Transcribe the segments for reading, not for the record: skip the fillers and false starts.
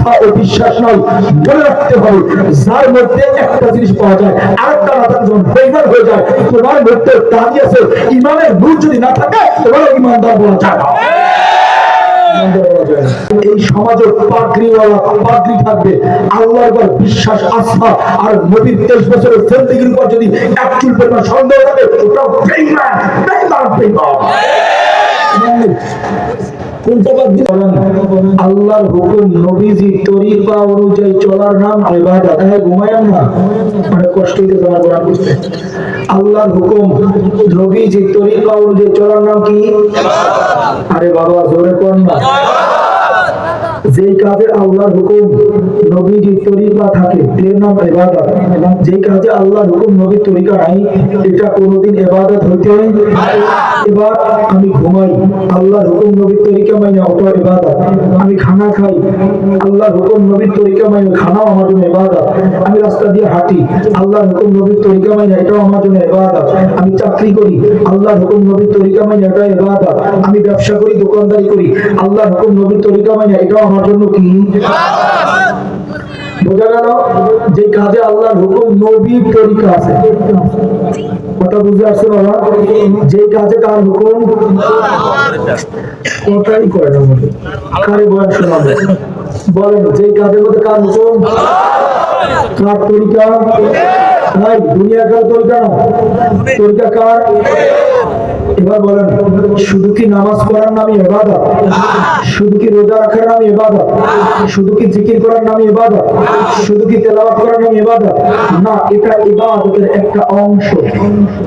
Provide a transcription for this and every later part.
আস্থা ও বিশ্বাস নয়। মনে রাখতে হবে, যার মধ্যে একটা জিনিস পাওয়া যায় আরেকটা না থাকলে যখন বেঈমান হয়ে যায়, তোমার মধ্যে দাঁড়িয়ে আছে ইমানের নূর যদি না থাকে তোমার ইমানদার বলা যায় না। এই সমাজে পাগড়িওয়ালা পাগড়ি থাকবে, আল্লাহর উপর বিশ্বাস আস্থা আর নবীর 23 বছরের জিন্দেগির উপর যদি এক চুল পরিমাণ সন্দেহ থাকে ওটাও বেঈমান বেঈমান বেঈমান। আল্লাহর হুকুম নবীজি তরিকা অনুযায়ী চলার নাম ইবাদত। ঘুমায়াম না, মানে কষ্ট হইতে তোমার কোরআন বুঝতে। আল্লাহর হুকুম নবীজি তরিকা অনুযায়ী চলার নাম কি? আরে বাবা জোরে কর না। যেই কাজে আল্লাহর হুকুম নবীজি তরিকা থাকে এর নাম ইবাদত। যেই কাজে আল্লাহর হুকুম নবীর তরিকা নাই এটা কোনোদিন ইবাদত হইতে পারে। এবার আমি ঘুমাই, আল্লাহর হুকুম নবীর তরিকা মাইনা, ওটা ইবাদত। আমি খানা খাই, আল্লাহর হুকুম নবীর তরিকা মাইনা, খানাও আমার জন্য ইবাদত। আমি রাস্তা দিয়ে হাঁটি, আল্লাহর হুকুম নবীর তরিকা মাইনা, এটাও আমার জন্য ইবাদত। আমি চাকরি করি, আল্লাহর হুকুম নবীর তরিকা মাইনা, এটা ইবাদত। আমি ব্যবসা করি, দোকানদারি করি, আল্লাহর হুকুম নবীর তরিকা মাইনা, এটাও আমার জন্য কি? বোঝা গেল? যে কাজে আল্লাহর হুকুম নবীর তরিকা আছে। কথা বুঝে আসছে বাবা? যে কাজে কার হুকুম কথাই কয় না মধ্যে কারে বয়ান শোনাবে বলেন, যে কাজের মধ্যে কার হুকুম কার তরিকা নাই, দুনিয়াকার তরিকা না, তরিকা কার? এবার বলেন, শুধু কি নামাজ পড়ার নামই ইবাদত? শুধু কি রোজা রাখার নামই ইবাদত? শুধু কি জিকির করার নামই ইবাদত? শুধু কি তেলাওয়াত করার নামই ইবাদত? না, এটা ইবাদতের একটা অংশ।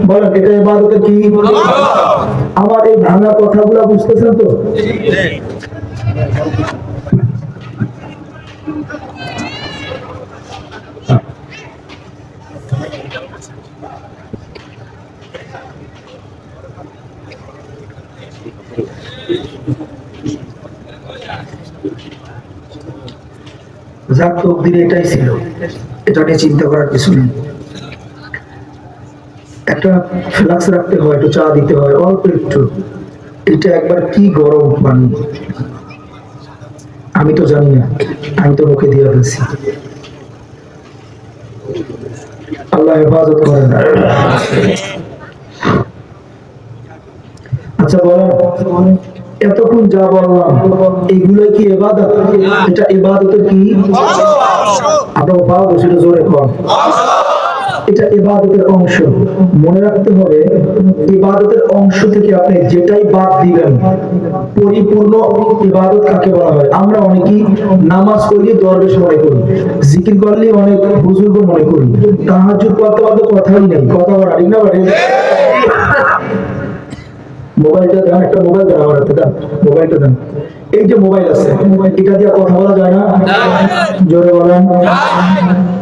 বলেন, এটা ইবাদতের কি? আমার এই ভাঙা কথাগুলো বুঝতেছেন তো? যাক, তকদিরে এটাই ছিল, এটা নিয়ে চিন্তা করার কিছু নেই। একটা ফ্লাক্স রাখতে হয়, একটু চা দিতে হয় অল্প একটু। এটা একবার কি গরম পানি আমি তো জানি না, আমি তো মুখে দিয়ে ফেলছি। আল্লাহ হেফাজত করেন। আচ্ছা বলেন, এতক্ষণ যা বললাম এগুলোই কি ইবাদত? এটা ইবাদতের কি? আপনার ভাব সেটা জোরে কর। এটা ইবাদতের অংশ। মনে রাখতে হবে, ইবাদতের অংশ থেকে আপনি যেটাই বাদ দিবেন পরিপূর্ণ ইবাদত কাকে বলা হয়? আমরা অনেকেই নামাজ পড়লে দরবেশ মনে করি, জিকির করলে অনেক বুজুর্গ মনে করি, তাহাজ্জুদ পড়তে পড়তে কথাই নেই, কথা বলা ঠিক না? মোবাইলটা দেন, একটা মোবাইল দেন আমার হাতে, দেন মোবাইলটা দেন। এই যে মোবাইল আছে, এটা দিয়ে কথা বলা যায় না? জোরে বলেন।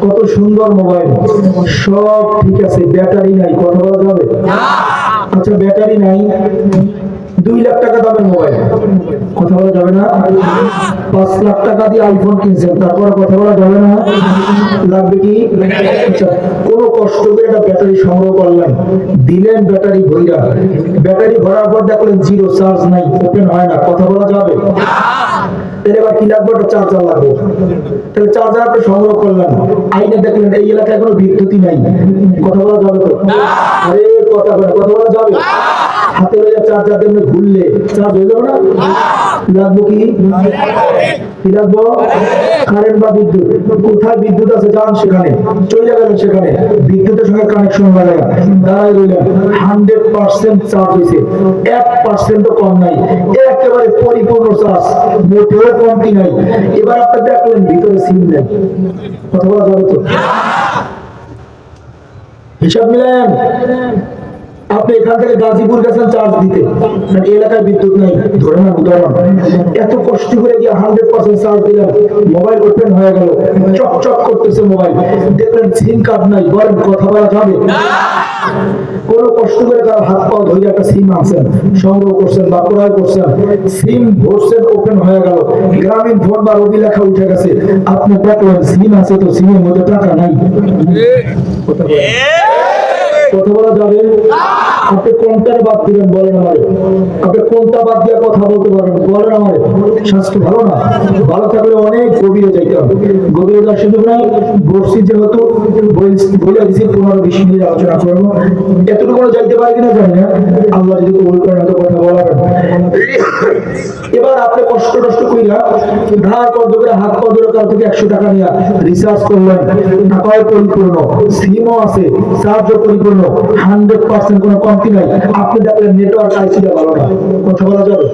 কত সুন্দর মোবাইল, সব ঠিক আছে, ব্যাটারি নাই, কথা বলা যাবে? আচ্ছা ব্যাটারি নাই, 2 লাখ টাকা দামের মোবাইল, কথা বলা যাবে না? 5 লাখ টাকা দিয়ে আইফোন কিনছেন, তারপর কথা বলা যাবে না? লাগবে কি? আচ্ছা, কোনো কষ্ট করে একটা ব্যাটারি সংগ্রহ করলেন, দিলেন ব্যাটারি ভইরা, ব্যাটারি ভরার পর দেখলেন জিরো, চার্জ নাই, ওপেন হয় না, কথা বলা যাবে? তাহলে এবার কি লাগবে? একটা চার্জার লাগবে। তাহলে চার্জার আপনি সংগ্রহ করলেন, আইনে দেখলেন এই এলাকায় কোনো বিদ্যুৎই নাই, কথা বলা যাবে তো? আরে কথা বলা যাবে? হাতে লইয়া চার্জার দিয়ে ঘুরলে চার্জ হয়ে যাবে না? লাগবো কি? কি লাগবো? কারেন্ট বা বিদ্যুৎ। কোথায় বিদ্যুৎ আছে যান সেখানে, চলে যাবেন সেখানে, বিদ্যুতের সঙ্গে কানেকশন লাগায় দাঁড়াই রইলেন, 100% চার্জ হয়েছে, 1% কম নাই, একেবারে পরিপূর্ণ চার্জ, মোটেও কমতি নাই। এবার আপনি দেখলেন ভিতরে সিম নেই, কথা বলা যাবে তো? হিসাব মিলেন। আপনি এখান থেকে গাজীপুর গেছেন চার্জ দিতে, এলাকায় বিদ্যুৎ নেই, ধরে না উদাহরণ, এত কষ্ট করে গিয়ে 100% চার্জ দিলেন, মোবাইল ওপেন হয়ে গেল, চকচক করতেছে মোবাইল, দেখলেন সিম কার্ড নাই, বলেন কথা বলা যাবে? কোন কষ্ট করে তার হাত পা ধরে একটা সিম আনছেন, সংগ্রহ করছেন বা ক্রয় করছেন, সিম ভরছেন, ওপেন হয়ে গেল, গ্রামীণ ফোন বা রবি লেখা উঠে গেছে, আপনি দেখলেন সিম আছে তো সিমের মধ্যে টাকা নাই, কথা বলা যাবে? আপনি কোনটা বাদ দিবেন বলেন আমারে? আপনি কোনটা বাদ দিয়ে কথা বলতে পারেন বলেন আমারে? স্বাস্থ্য ভালো না? ভালো থাকলে অনেক গভীরে যাইতাম, গভীরে যাওয়ার সুযোগ নাই। বসছি যেহেতু বলে দিচ্ছি 15-20 মিনিট আলোচনা করবো, এতটুকু যাইতে পারি কিনা জানি না, আল্লাহ যদি কবুল করেন হয়তো কথা বলা। এবার আপনি কষ্ট কইরা ধার কর্জ করে হাত পা ধরে কাল থেকে 100 টাকা নিয়ে রিসার্চ করলেন, টাকাও পরিপূর্ণ, সিমও আছে, চার্জও পরিপূর্ণ, 100% কোনো কমতি নাই। আপনি দেখলেন নেটওয়ার্ক আইসিটা ভালো না, কথা বলা যাবে?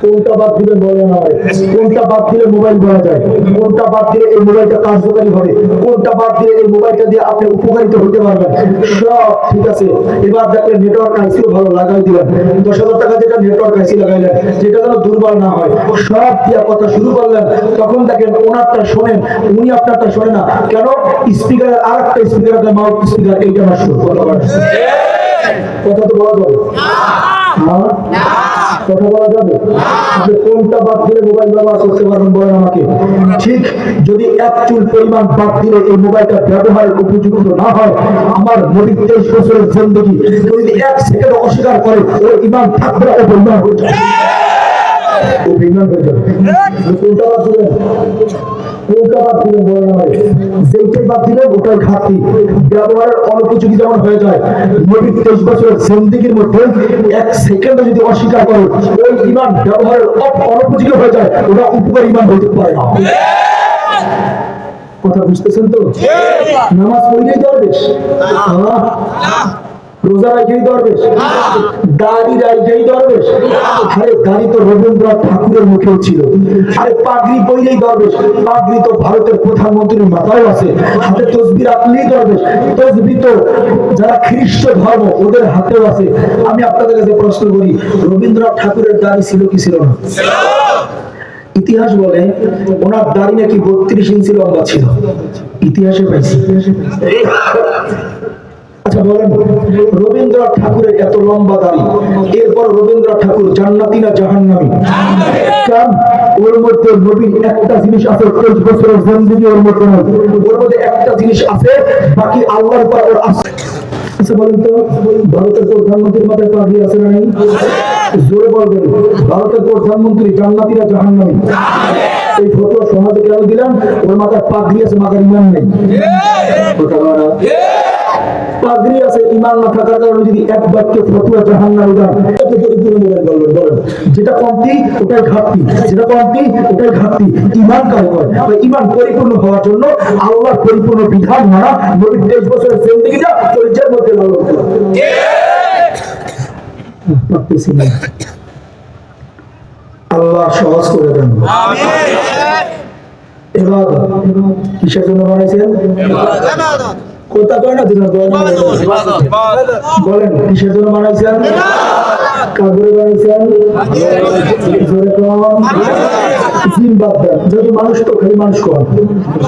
কোনটা বাদ দিলে বলে না হয়? কোনটা বাদ দিলে মোবাইল বলা যায়? কোনটা বাদ দিলে এই মোবাইলটা কার্যকারী হবে? কোনটা বাদ দিলে এই মোবাইলটা দিয়ে আপনি উপকারিত হতে পারবেন? সব ঠিক আছে। এবার দেখলেন নেটওয়ার্ক আইসিও ভালো লাগাই দিলেন, 10,000 টাকা যেটা নেটওয়ার্ক আইসি লাগাইলেন, যেটা যেন দুর্বল না হয়, সব দিয়া কথা শুরু করলেন। তখন দেখেন ওনারটা শোনেন, উনি আপনারটা শোনে না কেন? স্পিকারের আর একটা স্পিকার, মাউথ স্পিকার, এইটা নষ্ট। কথা তো বলা যাবে? কথা বলা যাবে? আপনি কোনটা বাদ দিলে মোবাইল ব্যবহার করতে পারবেন বলেন আমাকে? ঠিক যদি 1 চুল পরিমাণ বাদ দিলে এই মোবাইলটা ব্যবহারের উপযুক্ত না হয়, আমার নবীর 23 বছরের জিন্দেগি যদি 1 সেকেন্ড অস্বীকার করে, ওর ঈমান থাকবে না, ও বেঈমান হয়ে যাবে। ও বেঈমান হয়ে যাবে। কোনটা বাদ দিলেন? কোনটা বাদ দিলেন বলেন আমাকে? যেইটাই বাদ দিলেন ওটাই ঘাটতি, ব্যবহারের অনুপযোগী যেমন হয়ে যায়। নবীর 23 বছরের জিন্দেগির মধ্যে 1 সেকেন্ড যদি অস্বীকার করে, ওই ঈমান ব্যবহারের অনুপযোগী হয়ে যায়, ওটা উপকারী ঈমান হতে পারে না। কথা বুঝতেছেন তো? নামাজ পড়লেই দরবেশ, রোজা রাখলেই দরবেশ, দাড়ি রাখলেই দরবেশ। আরে দাড়ি তো রবীন্দ্রনাথ ঠাকুরের মুখেও ছিল। আরে পাগড়ি পরলেই দরবেশ, পাগড়ি তো ভারতের প্রধানমন্ত্রীর মাথায় আছে। হাতে তসবি রাখলেই দরবেশ, তসবি তো যারা খ্রিস্ট ধর্ম ওদের হাতেও আছে। আমি আপনাদের কাছে প্রশ্ন করি, রবীন্দ্রনাথ ঠাকুরের দাড়ি ছিল কি ছিল না? ইতিহাস বলে ওনার দাড়ি নাকি 32 ইঞ্চি লম্বা ছিল, ইতিহাসে পাইছি। আচ্ছা বলেন, রবীন্দ্রনাথ ঠাকুরের এত লম্বা দাড়ি, এরপর রবীন্দ্রনাথ ঠাকুর জান্নাতি না জাহান্নামী? কারণ ওর মধ্যে নবীর একটা জিনিস আছে, 23 বছরের জিন্দেগি ওর মধ্যে নাই, ওর মধ্যে একটা জিনিস আছে, বাকি আল্লাহর উপর ওর আছে। আচ্ছা বলেন তো, ভারতের প্রধানমন্ত্রীর মাথায় পাগড়ি আছে না নাই? জোরে বলবেন, ভারতের প্রধানমন্ত্রী জান্নাতি না জাহান্নামী? এই ফতোয়া সমাজে কেন দিলাম? ওর মাথায় পাগড়ি আছে, মাথার ঈমান নেই। কথা বলা না? পাগড়ি আছে, ঈমান না থাকার কারণে যদি এক বাক্যে ফতোয়া জাহান্নামী দেন, কত পরিপূর্ণ মোবাইল বলবেন? বলেন, যেটা কমতি ওটাই ঘাটতি, যেটা কমতি ওটাই ঘাটতি। ঈমান কারে কয়? ঈমান পরিপূর্ণ হওয়ার জন্য আল্লাহর পরিপূর্ণ বিধান মানা, নবীর 23 বছরের জিন্দেগিটা চরিত্রের মধ্যে লালন করা। আল্লাহ সহজ করে দেন। ইবাদত কিসের জন্য বানাইছেন? কথা কয় না, বলেন কিসের জন্য বানাইছেন? কাগরে বানাইছেন? জিন বাদ দেন, যদি মানুষ তো খালি মানুষ কর,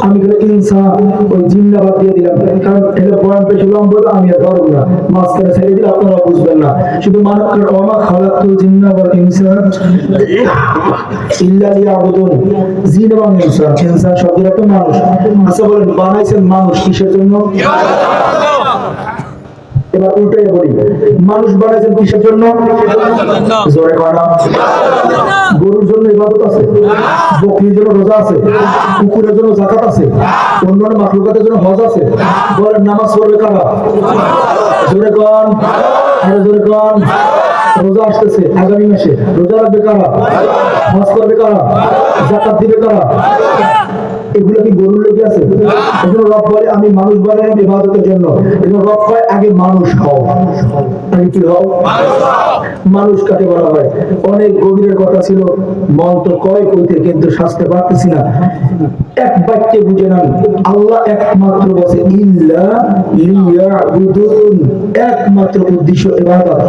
আমি খালি ইনসান, ওই জিন্না বাদ দিয়ে দিলাম, কারণ এটা বয়ান পেশ লম্ব, আমি আর ধরব না, মাঝখানে ছেড়ে দিলে আপনারা বুঝবেন না। শুধু মানুষ ওমা খালাকতুল জিন্না ওয়াল ইনসা ইল্লা লিয়াবুদুন, জিন এবং ইনসান, ইনসান শব্দটা তো মানুষ। আচ্ছা বলেন, বানাইছেন মানুষ কিসের জন্য? এবার উল্টে বলি, মানুষ বানাইছেন কিসের জন্য? জোরে করা। গরুর জন্য ইবাদত আছে, বকরির জন্য রোজা আছে, কুকুরের জন্য যাকাত আছে, অন্যান্য মাখলুকাতের জন্য হজ আছে। বলেন নামাজ পড়বে কারা? জোরে কন, আরো জোরে কন। রোজা আসতেছে আগামী মাসে, রোজা রাখবে কারা? হজ করবে কারা? যাকাত দিবে কারা? এগুলো কি গরুর লেগে আছে? এজন্য রব বলে আমি মানুষ বানাই ইবাদতের জন্য। এজন্য রব কয় আগে মানুষ হও। আগে কি হও? মানুষ কাকে বলা হয়? অনেক গভীরের কথা ছিল, মন তো কয় কইতে, কিন্তু শাস্তে পারতেছি না। এক বাক্যে বুঝে নেন, আল্লাহ একমাত্র বসে ইল্লা লিয়াবুদুন, একমাত্র উদ্দেশ্য ইবাদত।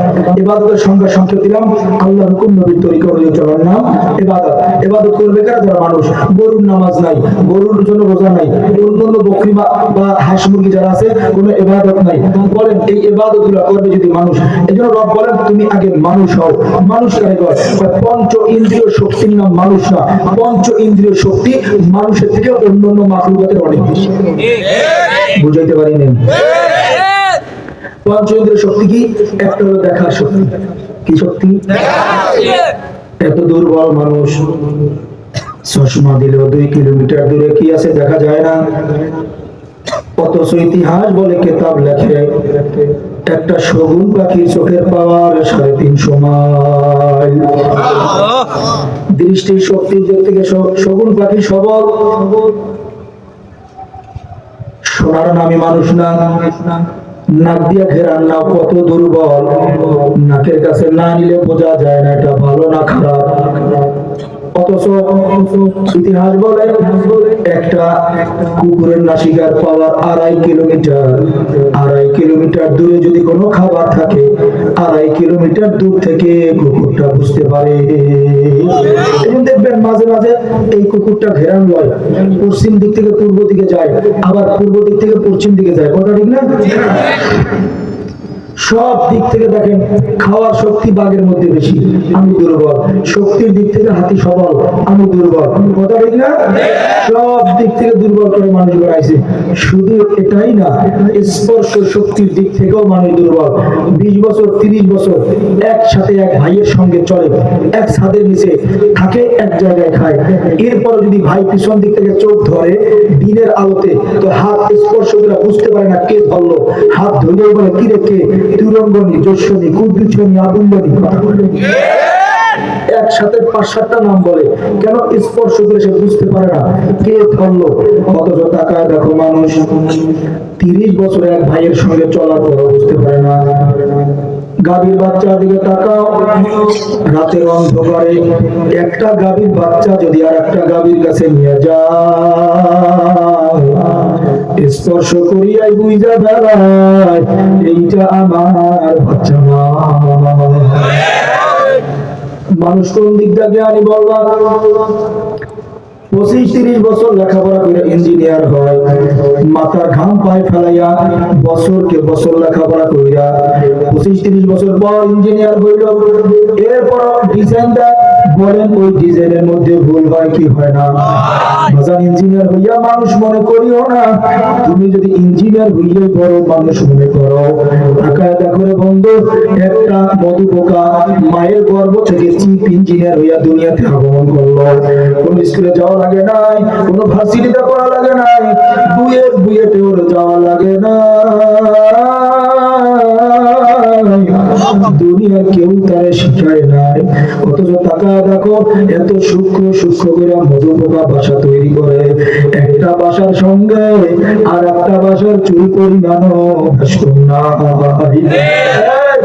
ইবাদতের সংজ্ঞা সংক্ষেপ দিলাম, আল্লাহর হুকুম নবীর তরিকা অনুযায়ী চলার নাম ইবাদত। ইবাদত করবে কারা? যারা মানুষ। গরুর নামাজ নাই, গরুর জন্য রোজা নাই, অন্যান্য বকরি বা হাঁস মুরগি যারা আছে কোনো ইবাদত নাই। বলেন এই ইবাদত গুলো করবে যদি মানুষ। এজন্য রব বলেন তুমি আগে মানুষ হও। মানুষ কারে কয়? পঞ্চ ইন্দ্রিয় শক্তির নাম মানুষ না। পঞ্চ ইন্দ্রিয় শক্তি মানুষের থেকে অন্যান্য মাখলুকাতের অনেক বেশি। বুঝাইতে পারি নাই? পঞ্চেন্দ্রিয় শক্তি কি? একটা হলো দেখার শক্তি। কি শক্তি? এত দুর্বল মানুষ, চশমা দিলেও 2 কিলোমিটার দূরে কি আছে দেখা যায় না। অথচ ইতিহাস বলে, কেতাব লেখে, একটা শগুন পাখির চোখের পাওয়ার 350 মাইল। দৃষ্টি শক্তির দিক থেকে শগুন পাখি সবল। সোনার নামী মানুষ না, নাক দিয়া ঘেরার না কত দুর্বল। নাকের কাছে না নিলে বোঝা যায় না এটা ভালো না খারাপ। অথচ ইতিহাস বলে একটা কুকুরের নাসিকার পাওয়ার 2.5 কিলোমিটার। 2.5 কিলোমিটার দূরে যদি কোনো খাবার থাকে, 2.5 কিলোমিটার দূর থেকে কুকুরটা বুঝতে পারে। দেখবেন মাঝে মাঝে এই কুকুরটা ঘেরান লয়, পশ্চিম দিক থেকে পূর্ব দিকে যায়, আবার পূর্ব দিক থেকে পশ্চিম দিকে যায়। কথা ঠিক না? সব দিক থেকে দেখেন, খাওয়ার শক্তি বাঘের মধ্যে বেশি, আমি দুর্বল। শক্তির দিক থেকে হাতি সবল, আমি দুর্বল। কথা ঠিক না? সব দিক থেকে দুর্বল করে মানুষ বানাইছে। শুধু এটাই না, স্পর্শ শক্তির দিক থেকেও মানুষ দুর্বল। 20 বছর 30 বছর একসাথে এক ভাইয়ের সঙ্গে চলে, এক ছাদের নিচে থাকে, এক জায়গায় খায়। এরপর যদি ভাই পিছন দিক থেকে চোখ ধরে দিনের আলোতে, তো হাত স্পর্শ করে বুঝতে পারে না কে ধরলো। হাত ধরে বলে, কি রে কে? তুরঙ্গনি, যশনী, কুদ্দুছনি, আবুল্লনি। একসাথে 5-7টা নাম বলে, কেন? স্পর্শ করে সে বুঝতে পারে না কে ধরলো। অথচ তাকায় দেখো মানুষ 30 বছর এক ভাইয়ের সঙ্গে চলার পর বুঝতে পারে না। গাভীর বাচ্চার দিকে তাকাও, রাতের অন্ধকারে একটা গাভীর বাচ্চা যদি আর একটা গাভীর কাছে নিয়ে যায়, স্পর্শ করিয়াই বুঝা বেড়ায় এইটা আমার বাচ্চা না। মানুষ কোন দিকটা জ্ঞানী বলবা? 25-30 বছর লেখাপড়া করে ইঞ্জিনিয়ার হয়, মাথার ঘাম পায়ে ফেলাইয়া বছরকে বছর লেখাপড়া কইরা 25-30 বছর পর ইঞ্জিনিয়ার হইল। এরপর ডিজাইন দেয়, বলেন ওই ডিজাইনের মধ্যে ভুল হয় কি হয় না? বাজার ইঞ্জিনিয়ার হইয়া মানুষ মনে করিও না, তুমি যদি ইঞ্জিনিয়ার হইয়া বড় মানুষ মনে করো। তাকায় দেখো রে বন্ধু, একটা মধু পোকা মায়ের গর্ভ থেকে চিফ ইঞ্জিনিয়ার হইয়া দুনিয়াতে আগমন করলো। কোন স্কুলে যাওয়া লাগে নাই, কোনো ভার্সিটিতে পড়া লাগে নাই, বুয়েটে ওর যাওয়া লাগে না। দুনিয়া কেউ তারে শিখায় নাই। অথচ তাকায় দেখো, এত সূক্ষ্ম সূক্ষ্ম করে মধু পোকা বাসা তৈরি করে। একটা বাসার সঙ্গে আর একটা বাসার চুল পরিমাণও না।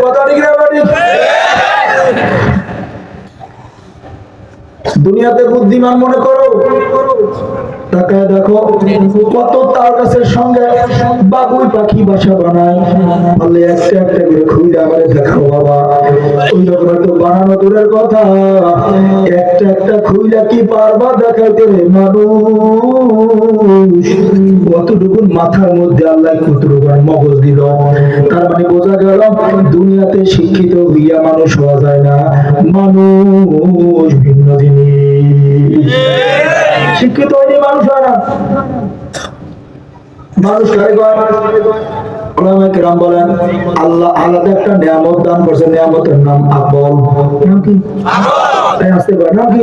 কথা ঠিক না? দুনিয়াতে বুদ্ধিমান মনে করো, তাকায় দেখো কত তাল গাছের সঙ্গে বাবুই পাখি বাসা বানায়। বলে একটা একটা করে খুঁড়ে আমাদের দেখাও বাবা। ওই রকম তো বানানো দূরের কথা, একটা একটা খুঁড়া কি পারবা দেখাইতে রে মানুষ? কতটুকু মাথার মধ্যে আল্লাহ কতটুকু মগজ দিল। তার মানে বোঝা গেল দুনিয়াতে শিক্ষিত হইয়া মানুষ হওয়া যায় না, মানুষ ভিন্ন জিনিস। শিক্ষিত হইলে মানুষ হয় না। মানুষ বলেন আল্লাহ আলাদা একটা নিয়ামত দান করছে, নিয়ামতের নাম আকল। নাম কি? আসতে পারে নাম কি?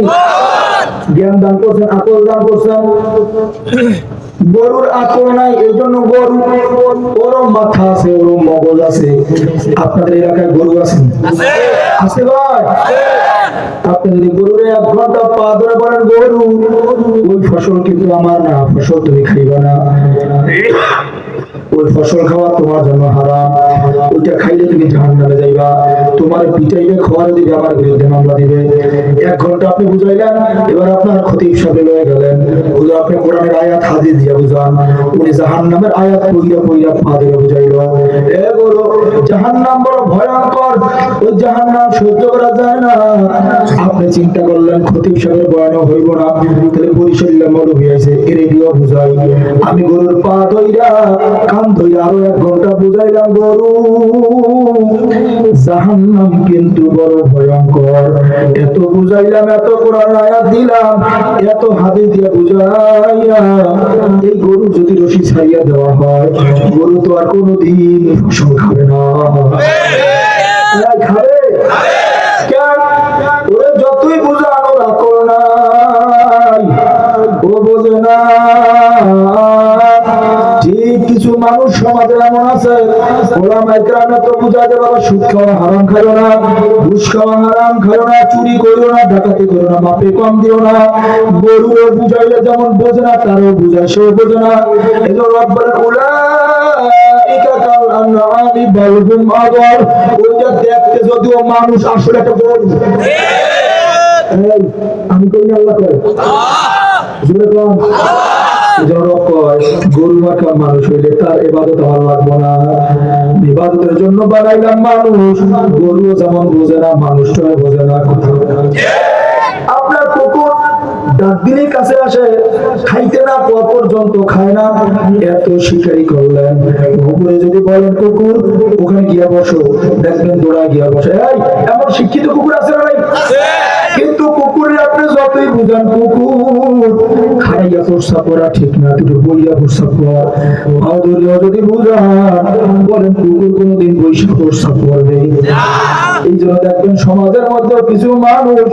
জ্ঞান দান করছেন, আকল দান করছেন। গরুর আকল নাই, এই জন্য গরু ওরও মাথা আছে, ওরও মগজ আছে। আপনাদের এলাকায় গরু আছে? আছে ভাই? আপনি যদি গরুরে 1 ঘন্টা পা ধরে বলেন গরু, ওই ফসল কিন্তু আমার না, ফসল তুমি খাইবা না, ওই ফসল খাওয়া তোমার জন্য হারাম, ওইটা খাইলে তুমি জাহান্নামে যাইবা, তোমার পিটাইবে, খাওয়ারে দিবে, আমার বিরুদ্ধে মামলা দিবে। 1 ঘন্টা আপনি বুঝাইলেন, এবার আপনার খতিব সাহেব লয়ে গেলেন, হুজুর আপনি কোরআনের আয়াত হাদিস দিয়া বুঝান। উনি জাহান্নামের আয়াত পড়িয়া পা দিয়ে বুঝাইল। এ গরু, জাহান্নাম বড় ভয়ঙ্কর, ওই জাহান্নাম সহ্য করা যায় না। আপনি চিন্তা করলেন খতিব সাহেবের বয়ান হইব না, তাহলে বরিশাল্লাহ মৌলভী আইছে, এর দিয়েও বুঝাই। আমি গরুর পা ধইরা কান ধরে আরো 1 ঘন্টা বুঝাইলাম গরু জাহান্নাম কিন্তু বড় ভয়ঙ্কর। এত বুঝাইলাম, এত কোরআন আয়াত দিলাম, এত হাদিস দিয়ে বুঝাইয়া এই গরু যদি রশি ছাড়িয়া দেওয়া হয়, গরু তো আর কোনোদিন ফসল খাবে না। খাবে কেন? ওরে যতই বুঝানো রাখো নাই, ও বোঝে না। ঠিক কিছু মানুষ সমাজে এমন আছে, ওলামায়ে কেরাম তো বুঝাতে পারো সুদ খাওয়া হারাম খাইও না, ঘুষ খাওয়া হারাম খাইও না, চুরি করিও না, ডাকাতি করিও না, মাপে কম দিও না। গরুও বুঝাইলে যেমন বোঝে না, তারও বুঝায় সেও বোঝে না। এই যে রব্বুল উলাইকা কাল আনআমি বাল হুম আদল, ওইটা দেখতে যদিও মানুষ, আসলে একটা গরু। আমি কই না, আল্লাহ কয়, জোরে কম। গরু মার্কা মানুষ হইলে তার ইবাদত আমার লাগবো না। ইবাদতের জন্য বানাইলাম মানুষ, গরু যেমন বোঝে না, মানুষটাও বোঝে না। আপনার কুকুর ডাক দিলেই কাছে আসে, খাইতে না পাওয়া পর্যন্ত খায় না, এত শিকারি করলেন। কুকুরে যদি বলেন কুকুর ওখানে গিয়া বসো, দেখবেন দৌড়া গিয়া বসে। এমন শিক্ষিত কুকুর আছে না? কিন্তু কুকুরে আপনি যতই বুঝান, কুকুর খাইয়া প্রস্রাব করা ঠিক না, কিন্তু বইয়া প্রস্রাব করা। যদি বুঝান বলেন কুকুর কোনোদিন বৈশা প্রস্রাব করবে। এই জন্য দেখবেন সমাজের মধ্যে কিছু মানুষ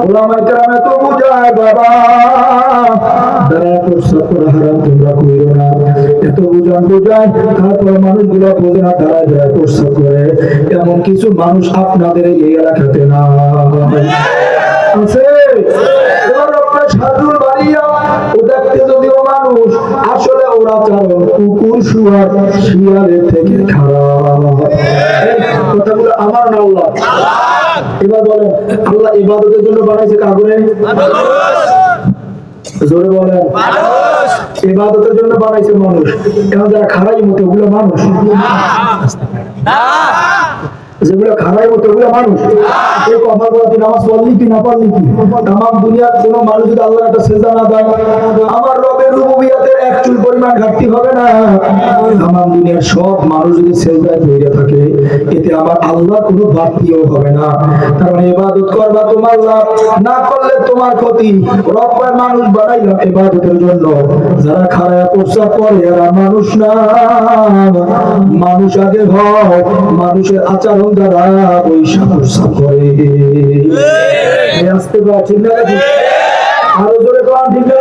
ওলামায়ে কেরাম তো বুঝায়, বাবা দাঁড়ায় প্রস্রাব করা হারাম, তোমরা কইরো না। এত বুঝায়, তারপর মানুষগুলো বোঝে না, দাঁড়ায় দাঁড়ায় প্রস্রাব করে। এমন কিছু মানুষ আপনাদের এই এলাকাতে না আছে। সাধুর বাড়িয়া ও দেখতে যদিও মানুষ, আসলে ওরা চারণ কুকুর শুয়ার শিয়ালের থেকে খারাপ। কথাগুলো আমার না আল্লাহ। এবার বলেন, আল্লাহ ইবাদতের জন্য বানাইছে কাগরে? জোরে বলেন, ইবাদতের জন্য বানাইছে মানুষ। এখন যারা খারাই মতো ওগুলো মানুষ, যেগুলো খারাই মতো ওগুলো মানুষ। এই কথা বলা, তুই নামাজ পড়লি কি না পড়লি কি, তামাম দুনিয়ার কোনো মানুষ যদি আল্লাহর একটা সেজদা না দেয়, আমার রবের রুবুবিয়তের এক চুল পরিমাণ ঘাটতি হবে না। তামাম দুনিয়ার সব মানুষ যদি সেজদায় পড়ে থাকে, এতে আমার আল্লাহ কোনো বাড়তিও হবে না। তার মানে ইবাদত করবা তোমার লাভ, না করলে তোমার ক্ষতি। রব্বের মানুষ বানাইলাম ইবাদতের জন্য, যারা খারায়া প্রস্রাব করে এরা মানুষ না। মানুষ আগে হয়, মানুষের আচরণ দ্বারা বৈশা প্রস্রাব করে। আসতে পারে ঠিক না? আরো জোরে কন, ঠিক না?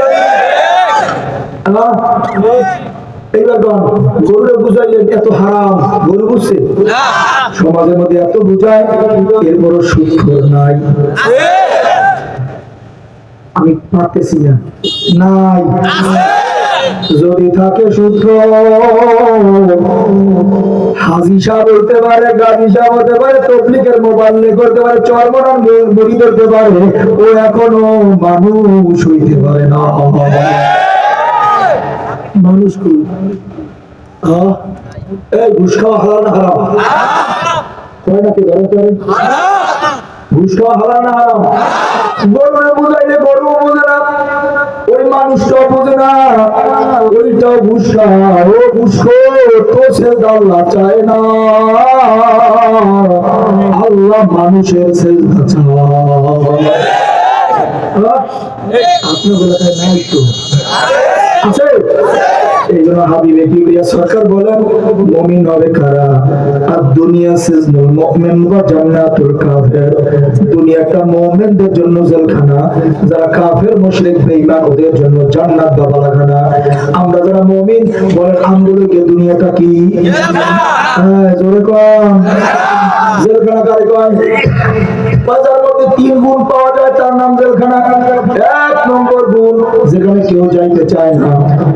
এইবার গরুরে বুঝাইলে এত হারাম, গরু বুঝছে? সমাজের মধ্যে এত বুঝায়, এরপরও সুখর নাই। আমি পারতেছি না, নাই। যদি থাকে সূত্র, হাজি সাহেব হইতে পারে, গাজী সাহেব হতে পারে, তবলিগের মোবাল্লিগ করতে পারে, চরমনার মুরিদ হতে পারে, ও এখনো মানুষ হইতে পারে না। মানুষ কই? এই ঘুষ খাওয়া হালাল না হারাম? কয় নাকি ধরেন করে? ঘুষ খাওয়া হালাল না হারাম? গরুরে বুঝাইলে গরু বোঝে না, ওই মানুষটাও বোঝে না, ওইটাও ঘুষ খায়। ও ঘুষখোর, তো সে আল্লাহ চায় না। আল্লাহ মানুষের সেজদা চায়। আপনার এলাকায় নাই তো? আছে? এই জন্য হাবিবে কিবরিয়া সরকার বলেন, মুমিন হবে কারা? আর দুনিয়া সিজনুল মুমিন ওয়া জান্নাতুল কাফির। দুনিয়াটা মুমিনদের জন্য জেলখানা, যারা কাফের মুশরিক বেঈমান ওদের জন্য জান্নাত বা বালাখানা। আমরা যারা মুমিন বলেন, আমগুলোকে দুনিয়াটা কি? হ্যাঁ, জোরে কোন জেলখানা কারে কয়? বাজার মধ্যে 3 গুণ পাওয়া যায়, তার নাম জেলখানা। 1 নম্বর গুণ, যেখানে কেউ যাইতে চায় না।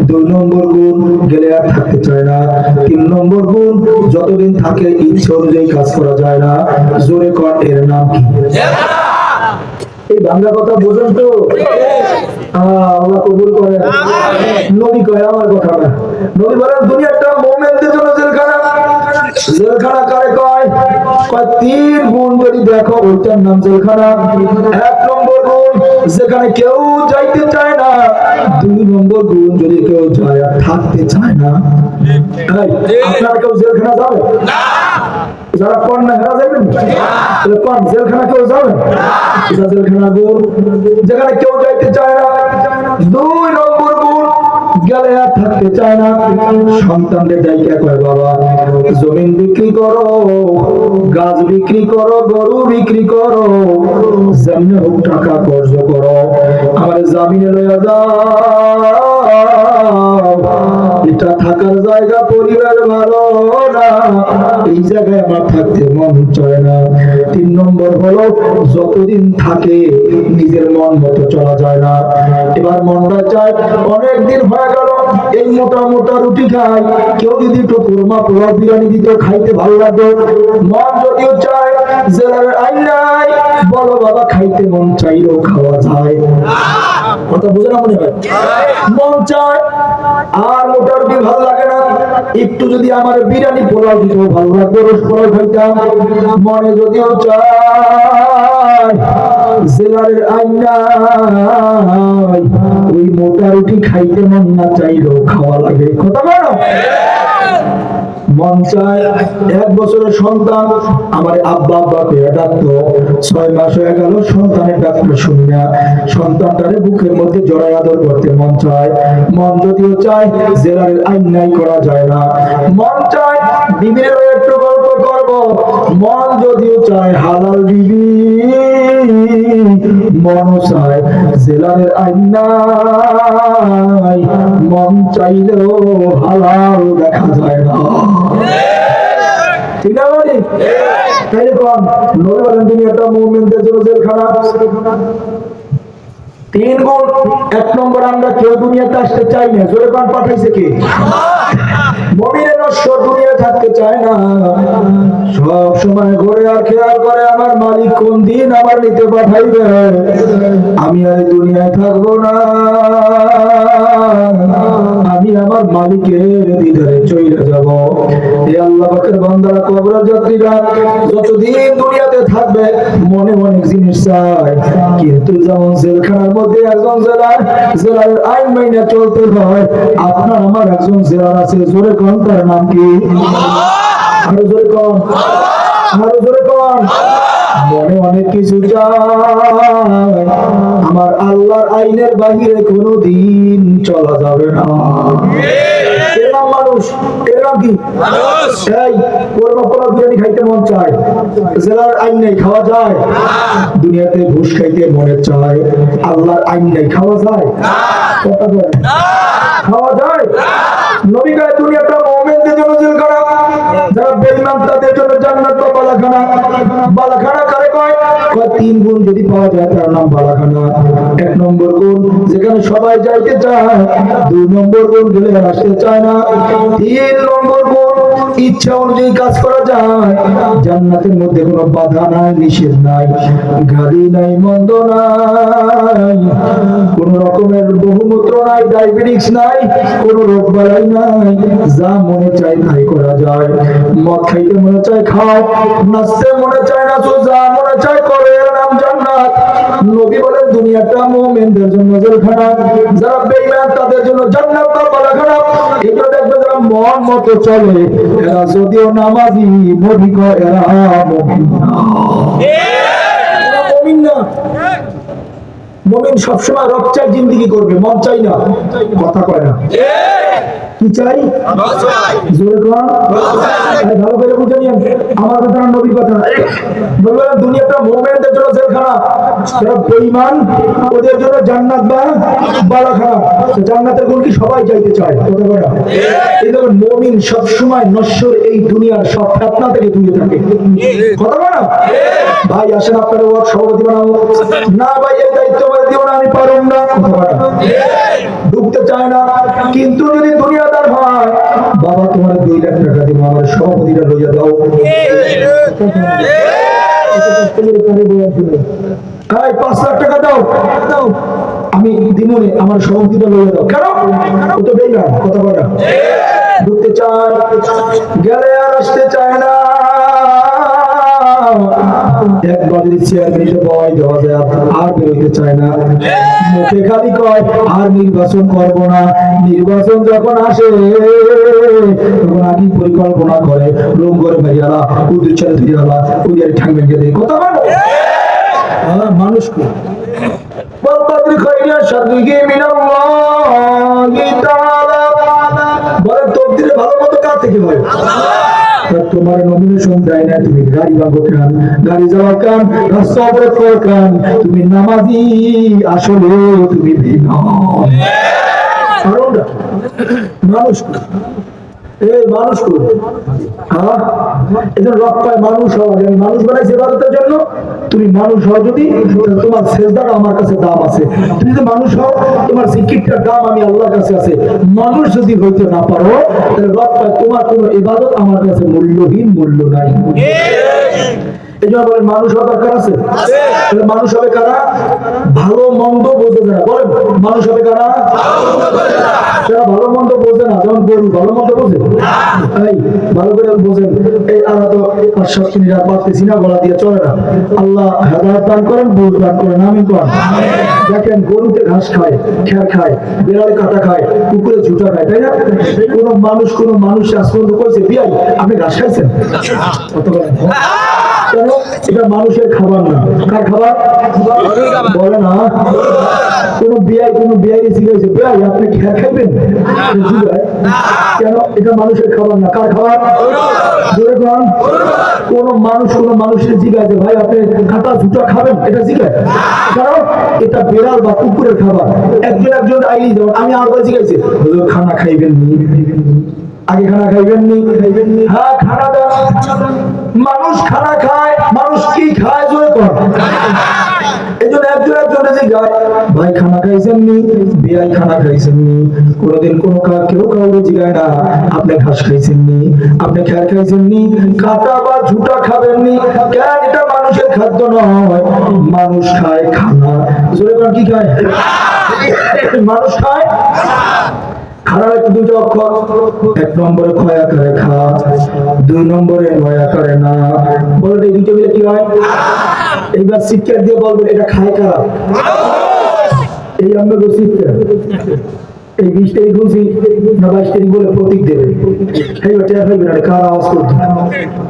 2 নম্বর গুণ, গেলে আর থাকতে চায় না। 3 নম্বর গুণ, যতদিন থাকে ইচ্ছা অনুযায়ী কাজ করা যায় না। জোরে কর, এর নাম কি? এই বাংলা কথা বুঝেন তো? আল্লাহ কবুল করে। নবী কয় আমার কথা না, নবী বলেন দুনিয়াটা মুমিনদের জন্য জেলখানা। জেলখানা কারে কয়? কয় 3 গুণ যদি দেখো ওইটার নাম জেলখানা। 1 নম্বর গুণ, যেখানে কেউ যাইতে চায় না। 2 নম্বর গুণ, যদি কেউ যায় আর থাকতে চায় না। আপনারা কেউ জেলখানা যাবে না? যারা কোন না হেরা যাবেন, কোন জেলখানা কেউ যাবে? জেলখানা গুণ, যেখানে কেউ যাইতে চায় না। 2 নম্বর গুণ, গেলে আর থাকতে চায় না। সন্তানদের যাইকে কয়, বাবা জমিন বিক্রি করো, গাছ বিক্রি করো, গরু বিক্রি করো, যেমনি হোক টাকা কর্জ করো, আমার জামিনে লইয়া যাও। এটা থাকার জায়গা, পরিবার ভালো না, এই জায়গায় আমার থাকতে মন চায় না। 3 নম্বর হলো, যতদিন থাকে নিজের মন মতো চলা যায় না। এবার মনটা চায়, অনেকদিন হয়ে গেল এই মোটা মোটা রুটি খাই, কেউ যদি একটু কোরমা পোলাও বিরিয়ানি দিত, খাইতে ভালো লাগতো। মন যদিও চায়, জেলার আইন নাই, বলো বাবা খাইতে মন চাইলেও খাওয়া যায়। কথা বুঝে না মনে হয়? মন চায় আর মোটা রুটি ভালো লাগে না, একটু যদি আমার বিরিয়ানি পোলাও দিত ভালো লাগতো, রোজ পোলাও খাইতাম। মনে যদিও চায়, জেলার আইন নাই, ওই মোটা রুটি খাইতে মন না চাইলেও খাওয়া লাগে। কথা বলো। মন চায়, 1 বছরের সন্তান আমার আব্বা আব্বা পেয়ে ডাকতো, 6 মাস হয়ে গেল সন্তানের ডাক্তার শুনি না, সন্তানটারে বুকের মধ্যে জড়ায় আদর করতে মন চায়। মন যদিও চায়, জেলার আইন নাই, করা যায় না। মন চায় বিবির একটু গল্প করব, মন যদিও চায় হালাল বিবি, মন চায় জেলার আইন নাই, মন চাইলেও হালাল দেখা যায় না। ঠিক না বলি? তাইলে কোন নবী বলেন দুনিয়াটা মুমিনদের জন্য জেলখানা। 3 গুণ। 1 নম্বর, আমরা কেউ দুনিয়াতে আসতে চাই না। জোরে কোন পাঠাইছে কে? মুমিনের নশ্বর দুনিয়া থাকতে চায় না, সব সময় ঘরে আর খেয়াল করে আমার মালিক কোন দিন আমার নিতে পাঠাইবে, আমি আর দুনিয়ায় থাকবো না, আমি আমার মালিকের দিদারে চলে যাব। হে আল্লাহ পাকের বান্দারা, কবরের যাত্রীরা যতদিন দুনিয়াতে থাকবে মনে অনেক জিনিস চায়, কিন্তু যেমন জেলখানার মধ্যে একজন জেলার আইন মাইনে চলতে হয়, আপনার আমার একজন জেলার আছে। জোরে কোন, তার নাম কি? আরো জোরে কোন, আরো জোরে কোন। মনে অনেক কিছু চায়, আমার আল্লাহর আইনের বাহিরে কোনোদিন চলা যাবে না। এরকম মানুষ, এরকম কি এই কোরমা পোলাও বিরিয়ানি খাইতে মন চায়, জেলার আইন নেই, খাওয়া যায়? দুনিয়াতে ঘুষ খাইতে মনে চায়, আল্লাহর আইন নেই, খাওয়া যায়? কথা বলেন, খাওয়া যায়? নবী কয় দুনিয়াটা মুমিনদের জন্য জেলখানা, যারা বেঈমান তাদের জন্য জান্নাত বা বালাখানা। বালাখানা কারে কয়? 3 গুণ যদি পাওয়া যায় তার নাম বালাখানা। 1 নম্বর গুণ, যেখানে সবাই যাইতে চায়। 2 নম্বর গুণ, গেলে আসতে চায় না। 3 নম্বর গুণ, ইচ্ছা অনুযায়ী কাজ করা যায়। জান্নাতের মধ্যে কোনো বাধা নাই, নিষেধ নাই, গাড়ি নাই, মন্দ নাই, কোন রকমের বহুমূত্র নাই, ডায়াবেটিস নাই, কোন রোগ বালাই নাই, যা মনে চায় তাই করা যায়। মদ খাইতে মনে চায় খাও, নাচতে মনে চায় নাচো, যা মনে চায় করে, এর নাম জান্নাত। নবী বলেন দুনিয়াটা মুমিনদের জন্য জেলখানা, যারা বেঈমান তাদের জন্য জান্নাত বা বালাখানা। এগুলো দেখবে যারা মন মতো চলে, এরা যদিও নামাজি, নবী কয় এরা মুমিন না। এরা মুমিন না। মুমিন সবসময় রব চাই জিন্দেগি করবে, মন চাই না। কথা কয় না, কি চাই? জোরে কোন, ভালো করে বুঝে নিন আমার কথা, নবীর কথা। বলবেন দুনিয়াটা মুমিনদের জন্য জেলখানা, যারা বেঈমান ওদের জন্য জান্নাত বা বালাখানা। জান্নাতের গুণ কি? সবাই চাইতে চায়। কথা কয় না? এই দেখুন, মুমিন সবসময় নশ্বর এই দুনিয়ার সব ফিতনা থেকে দূরে থাকে। কথা কয় না? ভাই আসেন আপনার ওয়ার্ড সভাপতি বানাবো না, ভাই এই দায়িত্ব আমার দিও না, আমি পারুম না। কথা কয় না? ঢুকতে চায় না, কিন্তু যদি দুনিয়াদার হয়, বাবা তোমার 2 লাখ টাকা দিব, আমার সভাপতিটা লইয়া দাও। 5 লাখ টাকা দাও, আমি দিমনে, আমার সভাপতিটা লইয়া দাও। কেন? ও তো বেই না। কথা বলা, ঢুকতে চায়, গেলে আর আসতে চায় না। একবার যদি চেয়ারম্যানকে বয় দেওয়া যায় আর বেরোতে চায় না, মুখে খালি কয় আর নির্বাচন করব না। নির্বাচন যখন আসে তখন আগে পরিকল্পনা করে রুম করে বেরিয়ালা উদ্যোগ ছেড়ে দিয়ালা ওই ঠাং ভেঙে দেয়। কথা বলো মানুষ কো বলবদ্রি খাইয়া সাদিকে মিনাল্লাহি তাআলা বলে তকদিরে ভালো মতো কার থেকে হয়? তোমার নমিনেশন দেয় না, তুমি গাড়ি ভাঙো কেন, গাড়ি যাওয়া কেন, রাস্তা অবরোধ করো কেন, তুমি নামাজি আসলে তুমি ভিন্ন। মানুষ এই মানুষ রক পায় মানুষ হওয়া, মানুষ বানাইছে ভারতের জন্য। তুমি মানুষ হও যদি, তোমার সেজদার আমার কাছে দাম আছে। তুমি যদি মানুষ হও, তোমার জিকিরটার দাম আমি আল্লাহর কাছে আছে। মানুষ যদি হইতে না পারো, তাহলে রক পায় তোমার কোনো ইবাদত আমার কাছে মূল্যহীন, মূল্য নাই। এই জন্য বলেন মানুষ হওয়ার দরকার আছে। তাহলে মানুষ হবে কারা? ভালো মন্দ বোঝে যারা। বলেন মানুষ হবে কারা? যারা ভালো মন্দ বোঝে না। যেমন গরু ভালো মন্দ বোঝে, এই ভালো করে বোঝেন। এই আমরা তো 5-7 মিনিট পারতেছি না, গলা দিয়ে চলে না। আল্লাহ হেদায়েত দান করেন, বুঝ দান করেন, আমিন করেন। দেখেন গরুতে ঘাস খায়, খের খায়, বিড়ালে কাটা খায়, কুকুরে ঝুটা খায়, তাই না? কোনো মানুষ আজ পর্যন্ত কইছে বিয়াই আপনি ঘাস খাইছেন? কত বলেন কেন? এটা মানুষের খাবার না। কার খাবার? বলে না কোন বিয়াই জিজ্ঞাসা বিয়াই আপনি খেয়ে খাইবেন? কেন? এটা মানুষের খাবার না। কার খাবার? কোন মানুষের জিজ্ঞাসা ভাই আপনি কাটা জুতা খাবেন? এটা জিজ্ঞাসা কারণ এটা বিড়াল বা কুকুরের খাবার। একজন আইলি যেমন আমি আর জিজ্ঞাসা খানা খাইবেন নি? আগে খানা খাইবেন নি? হ্যাঁ খানা দেন। মানুষ খানা খায়, মানুষ কি খায় জোরে কর। এই জন্য একজনের জিজ্ঞাসা ভাই খানা খাইছেন নি? বিয়াই খানা খাইছেন নি? কোনোদিন কেউ কাউকে জিজ্ঞাসা না আপনি ঘাস খাইছেন নি? আপনি খের খাইছেন নি? কাটা বা ঝুটা খাবেন নি? কেন? এটা মানুষের খাদ্য নয়। মানুষ খায় খানা। জোরে কর কি খায়? মানুষ খায় খানার দুটো অক্ষর। 1 নম্বরে ক্ষয় আকারে খা, 2 নম্বরে নয় আকারে না। বলতে এই দুটো মিলে কি হয়? এইবার শিক্ষা দিয়ে বলবেন এটা খায় কারা? এই আমরা শিক্ষা এই 20 তারিখ বলছি না 22 তারিখ বলে প্রতীক দেবে। এইবার টের পাইবেন আর কার আওয়াজ করতে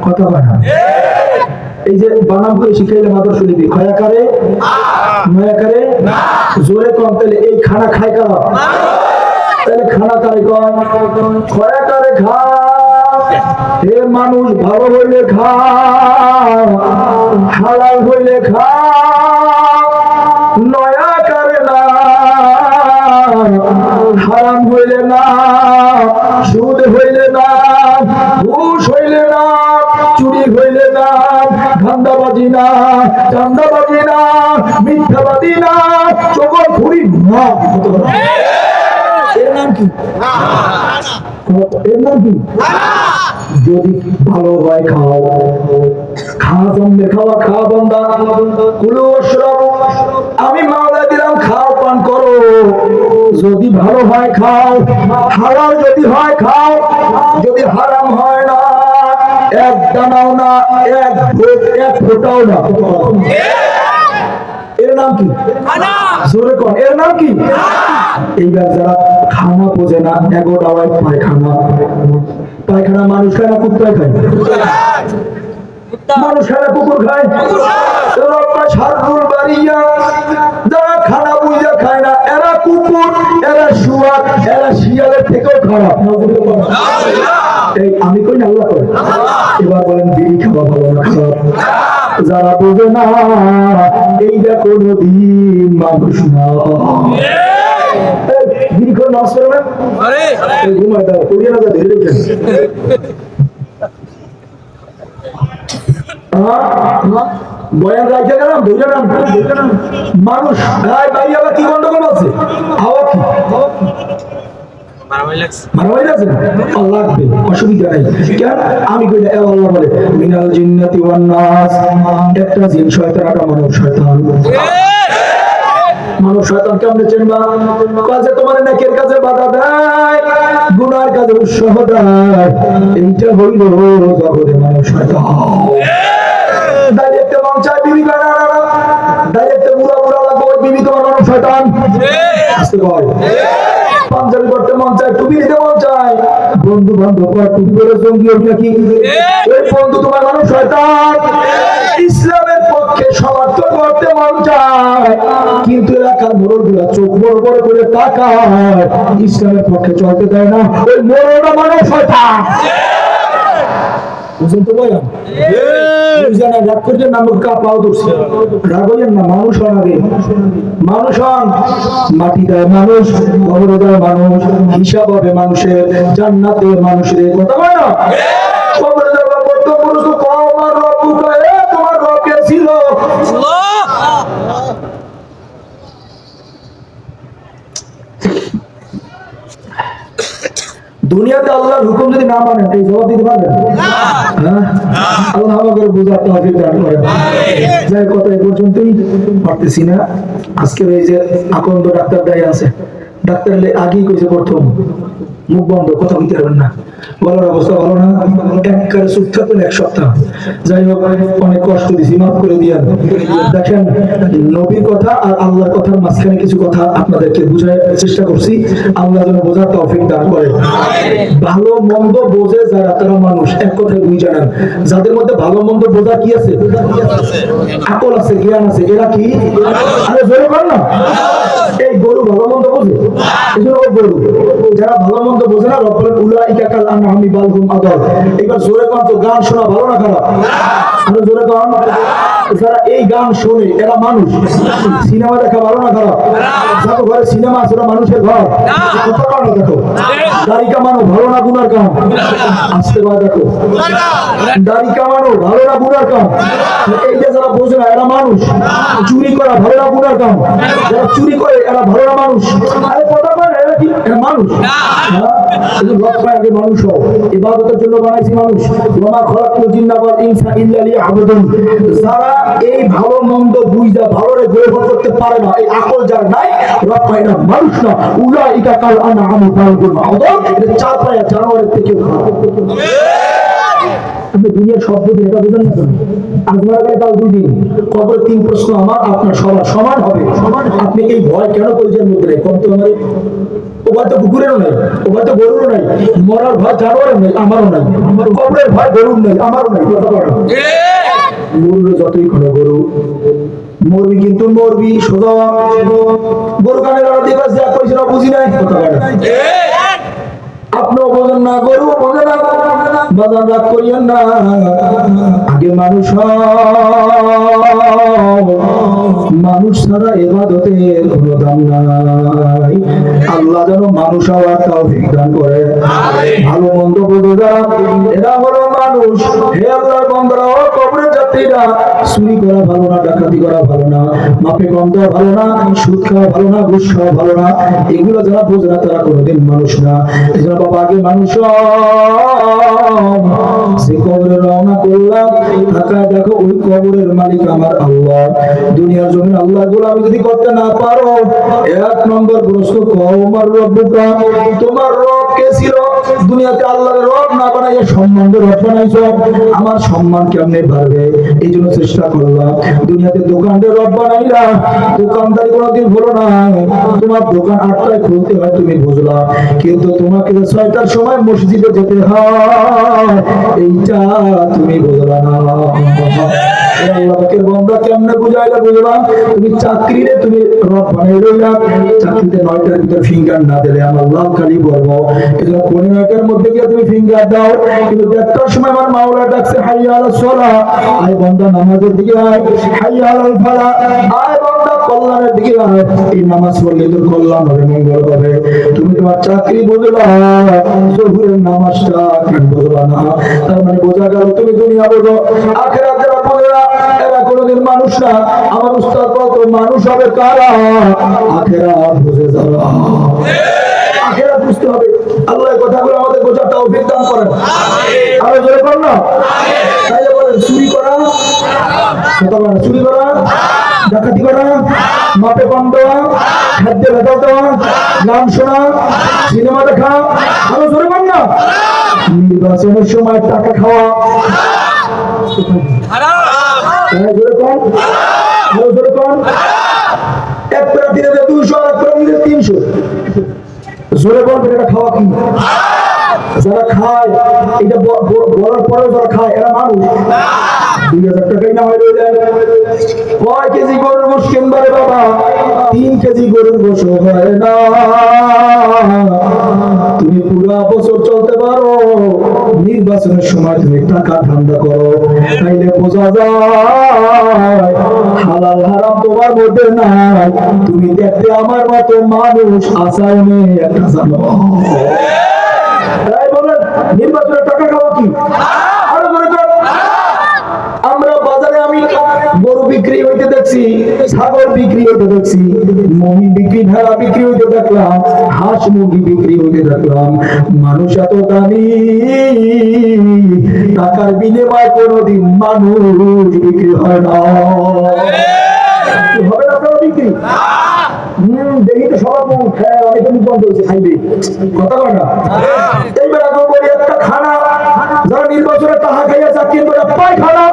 কথা হয় না। এই যে বানাম করে শিখাইলে মাদ্রাসা দিবি ক্ষয় আকারে নয় আকারে জোরে কম। তাহলে এই খানা খায় কারা? তাহলে খানা কারে কয়? খয়া কারে খা। হে মানুষ ভালো হইলে খা, হালাল হইলে খা, নয়া কারে না, হারাম হইলে না, সুদ হইলে না, ঘুষ হইলে না, চুরি হইলে না, ধান্দাবাজি না, চান্দাবাজি না, মিথ্যাবাদী না, চগলখুরি না। এর নাম কি? এর নাম কি? যদি ভালো হয় খাও, খা জন্মে খাওয়া খা বান্দা, কুলু ওয়াশরাবু আমি মাওলা দিলাম খাও পান করো। যদি ভালো হয় খাও, হালাল যদি হয় খাও, যদি হারাম হয় না এক দানাও না, এক ফোঁটাও না। এর নাম কি? জোরে কর এর নাম কি? এইবার যারা খানা বোঝে না, এগোটাওয়ায় পায়খানা মানুষ খায় না কুত্তায় খায়? মানুষ খায় না কুকুর খায়? যারা খানা বুঝে খায় না এরা কুকুর, এরা শুয়ার, এরা শিয়ালের থেকেও খারাপ। এই আমি কই না আল্লাহ কই। এবার বলেন বিড়ি খাওয়া ভালো না খারাপ? যারা বোঝে না এইটা কোনদিন মানুষ না। বিড়ি করে নাচ করে না ঘুমায় দাও করিয়ে না ধরে রেখে বয়ান রাখে গেলাম ধরে নাম মানুষ ভাই আবার কি গন্ডগোল আছে? হাওয়া কি অসুবিধা নাই। আমি কই না আল্লাহ বলে মিনাল জিন্নাতি ওয়ান নাস, একটা জিন শয়তান একটা মানব শয়তান। মানব শয়তান কেমনে চিনবা? কাজে তোমার নেকের কাজে বাধা দেয়, গুনার কাজে উৎসাহ দেয়, এইটা হইল জগতে মানব শয়তান। শয়তান? আসতে কয় পাঞ্জাবি করতে মন চায়, টুপি নিতে মন চায়, বন্ধু বান্ধব টুপি করে জঙ্গি ওঠে কি ওই বন্ধু তোমার মানুষ শয়তান। ইসলামের পক্ষে সমর্থন করতে মন চায়, কিন্তু এলাকার মোড়লগুলা চোখ বড় বড় করে তাকায়, ইসলামের পক্ষে চলতে দেয় না, ওই মোড়লটা মানুষ শয়তান। বুঝলেন তো বলেন? রাগ করছেন না, মুখ পাও ধরছে, রাগ হইলেন না, মানুষ হন আগে, মানুষ হন। মাটি দেয় মানুষ, কবর দেয় মানুষ, হিসাব হবে মানুষের, জান্নাতে মানুষের, কথা বলে না? কবরে যাওয়ার পর তো পুরুষ তো পাও আমার রব, তোমার রব কে ছিল? দুনিয়াতে আল্লাহর হুকুম যদি না মানেন, এই জবাব দিতে পারবেন? আল্লাহ আমাকে বুঝার তৌফিক দান করেন। যাই কথা এই পর্যন্তই, পারতেছি না। আজকে এই যে আকন্দ ডাক্তার দায় আছে, ডাক্তার আগেই কইছে প্রথম মুখ বন্ধ, কথা বলতে পারবেন না, বলার অবস্থা ভালো না, একবারে চুপ থাকবেন 1 সপ্তাহ। যাই হোক, অনেক কষ্ট দিছি, মাফ করে দিয়েন। দেখেন, নবীর কথা আর আল্লাহর কথার মাঝখানে কিছু কথা আপনাদেরকে বুঝার চেষ্টা করছি, আল্লাহ যেন বোঝার তৌফিক দান করে। ভালো মন্দ বোঝে যারা, তারা মানুষ, এক কথায় বুঝ জানেন। যাদের মধ্যে ভালো মন্দ বোঝা কি আছে, আকল আছে, জ্ঞান আছে, এরা কি? আরে জোরে বল না, এই গরু ভালো মন্দ বোঝে, এজন্য গরু। যারা ভালো মন্দ বোঝে না, রব্বুল উলাইকা কাল আনআমি বাল হুম আদাল। এবার জোরে কোন তো, গান শোনা ভালো না খারাপ? আরে জোরে কোন। যারা এই গান শোনে এরা মানুষ, সিনেমা দেখা ভালো না খারাপ? যাদের ঘরে সিনেমা আছে ওরা মানুষের ঘর, দেখো। দাড়ি কামানো ভালো না গুনার কাম? আসতে পারে, দেখো, দাড়ি কামানো ভালো না গুনার কাম? এই যে যারা বোঝে না এরা মানুষ। চুরি করা ভালো না গুনার কাম? যারা চুরি করে এরা ভালো না মানুষ? আরে কথা বলে, এরা কি এরা মানুষ? আগে মানুষ হও, ইবাদতের জন্য বানাইছি মানুষ। ওয়া খালাকুল জিন্না ওয়াল ইনসা ইল্লা লিয়াবুদুন। যারা এই ভালো মন্দ বুঝা ভালোরে গ্রহণ করতে পারে না, এই আকল যার নাই, রব পায় না, মানুষ না। উলাইকা কাল আনআমি বাল হুম আদাল। এটা 4 পায়া জানোয়ারের থেকে খারাপ। আপনি দুনিয়ার সব দিন এটা বুঝেন না? আজমার কাল 2 দিন, কবরে 3 প্রশ্ন আমার আপনার সবার সমান হবে। আপনি এই ভয় কেন করেছেন মধ্যে? কম তো আমার ওবার তো কুকুরেরও নাই, ওবার তো গরুরও নাই, মরার ভয় জানোয়ারের নেই, আমারও নাই, কবরের ভয় গরুর নেই, আমারও নাই। কথা বলো, গরুর যতই কোনো গরু মরবি, কিন্তু মরবি সোজা। গরু কানে লড়া দিয়ে যা কইছে না বুঝি নাই, কথা বলো, আপনিও বোঝেন না, গরু বোঝে না। বাজার রাগ করিয়েন না, আগে মানুষ মানুষ ছাড়া ইবাদতের কোনো দাম নাই। আল্লাহ যেন মানুষ হওয়ার তৌফিক দান করে। ভালো মন্দ বোঝে যারা, এরা হলো মানুষ। হে আল্লাহর বান্দারা, ও কবরের যাত্রীরা, চুরি করা ভালো না, ডাকাতি করা ভালো না, মাপে কম দেওয়া ভালো না, সুদ খাওয়া ভালো না, ঘুষ খাওয়া ভালো না। এগুলো যারা বোঝে না তারা কোনোদিন মানুষ না। এই জন্য বাবা, আগে মানুষ সে কবরে রওনা করলাম, তাকায় দেখো ওই কবরের মালিক আমার আল্লাহ। দুনিয়ার জমিন আল্লাহ গোলামি যদি করতে না পারো, 1 নম্বর প্রশ্ন, কওমার রব্বুকা, তোমার রব কে ছিল? দুনিয়াতে আল্লাহর রব না বানাইয়া সম্মানের রব বানাইছো। আমার সম্মান কেমনে বাড়বে? এই জন্য চেষ্টা করলাম। দুনিয়াতে দোকানের রব বানাইলা, দোকানদারি কোনোদিন হলো না। তোমার দোকান 8টায় খুলতে হয়, তুমি বুঝলা, কিন্তু তোমাকে 6টার সময় মসজিদে যেতে হয়, এইটা তুমি বুঝলা না। আল্লাহকে বান্দা কেমনে বুঝাইলা বুঝলাম? তুমি চাকরিরে তুমি রব বানাই রইলা, চাকরিতে 9টার ভিতর ফিঙ্গার না দিলে আমার লাল কালি বলবো। এজন্য 9টার মধ্যে গিয়ে তুমি ফিঙ্গার দাও, কিন্তু 1টার সময় আমার মাওলা ডাকছে, হাইয়া আলাস সালাহ, আয় বান্দা নামাজের দিকে আয়, হাইয়া আলাল ফালাহ, আয় বান্দা কল্যাণের দিকে আয়। এই নামাজ পড়লে তোর কল্যাণ হবে, মঙ্গল হবে। তুমি তোমার চাকরি বুঝলা, জোহরের নামাজটা কেন বুঝলা না? তার মানে বোঝা গেল তুমি দুনিয়া বোঝো, আখিরাত যারা বোঝে না এরা কোনোদিন মানুষ না। আমার উস্তাদ বলতো, মানুষ হবে কারা? আখিরাত বুঝে যারা। আখিরাত বুঝতে হবে। আল্লাহ কথাগুলো আমাদের বোঝার তৌফিক দান করেন। আরো জোরে বল না। তাইলে বলেন, চুরি করা, চুরি করা, ডাকাতি করা, মাপে কম দেওয়া, খাদ্যে ভেজাল দেওয়া, গান শোনা, সিনেমা দেখা, আরো জোরে বল না। নির্বাচনের সময় টাকা খাওয়া, জোরে কম, আরো জোরে কম। এক প্লেট দিলে 200, আর এক প্লেট দিলে 300। জোরে বলবেন এটা খাওয়া কি? যারা খায় এটা বলার পরেও যারা খায় এরা মানুষ? 2000 টাকাই না হয়ে যায়। কয় কেজি গরুর গোশ কিনবারে বাবা? 3 কেজি গরুর গোশ হয় না। তুমি পুরো বছর চলতে পারো, নির্বাচনের সময় তুমি টাকা ধান্দা করো, তাইলে বোঝা যায় হালাল হারাম তোমার মধ্যে নাই। তুমি দেখতে আমার মতো মানুষ, আসামে একটা জানো। তাই বলেন নির্বাচনের টাকা খাওয়া কি? আরো ধরে আমরা বাজারে আমি গরু বিক্রি হইতে দেখছি, ছাগল বিক্রি হইতে দেখছি, মহিষ বিক্রি, ভেড়া বিক্রি হইতে দেখলাম, হাঁস মুরগি বিক্রি হইতে দেখলাম। মানুষ এত দামি, টাকার বিনিময়ে কোনোদিন মানুষ বিক্রি হয় না। হবে না আপনারা বিক্রি? দেখি তো সবার মুখ খেয়ে অনেক মুখ বন্ধ হয়েছে, খাইবে কথা কয় না। এইবার আগে বলি একটা খানা যারা নির্বাচনে টাকা খাইয়া চাকরি করে পায় খানা,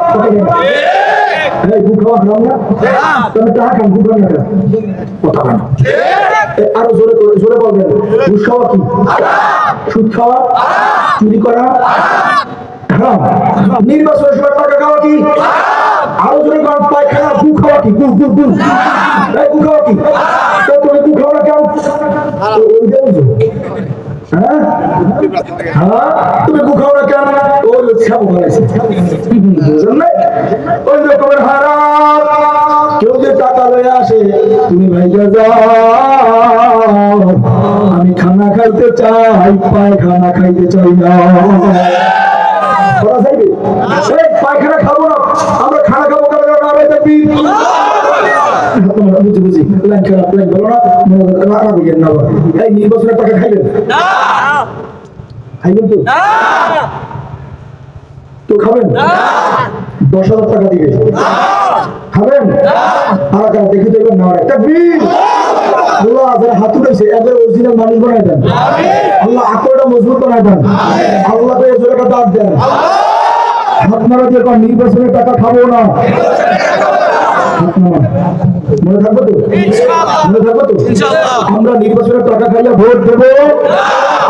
আরো জোরে জোরে বলবেন, ঘুষ খাওয়া কি? সুদ খাওয়া, চুরি করা, নির্বাচনের সময় টাকা খাওয়া কি? আরো জোরে পায়খানা, গু খাওয়া কি? গু গু গু গু খাওয়া কি? তুমি গু খাওয়া কেন? তুমি গু খাও না কেন? ওই ওই রকমের হারাম। কেউ যে টাকা লয়ে আসে, তুমি ভাইয়া যাও, আমি খানা খাইতে চাই, পায়খানা খাইতে চাই না। পায়খানা খাবো না, আমরা খানা খাবো কারণ দেখবি বুঝি প্ল্যান খারাপ, প্ল্যান বলো না, এই নির্বাচনের টাকা খাইবেন? খাইবেন তো? তো খাবেন? 10,000 টাকা দিবে, খাবেন? আর দেখি দেবেন না, হাত উঠেছে, একবার অরিজিনাল মানুষ বানাই দেন, আল্লাহ আকলটা মজবুত বানাই দেন, আল্লাহ দাঁত দেন। আপনারা যে নির্বাচনের টাকা খাবো না, মনে থাকবো তো? মনে থাকবো তো? আমরা নির্বাচনের টাকা খাইলে ভোট দেবো,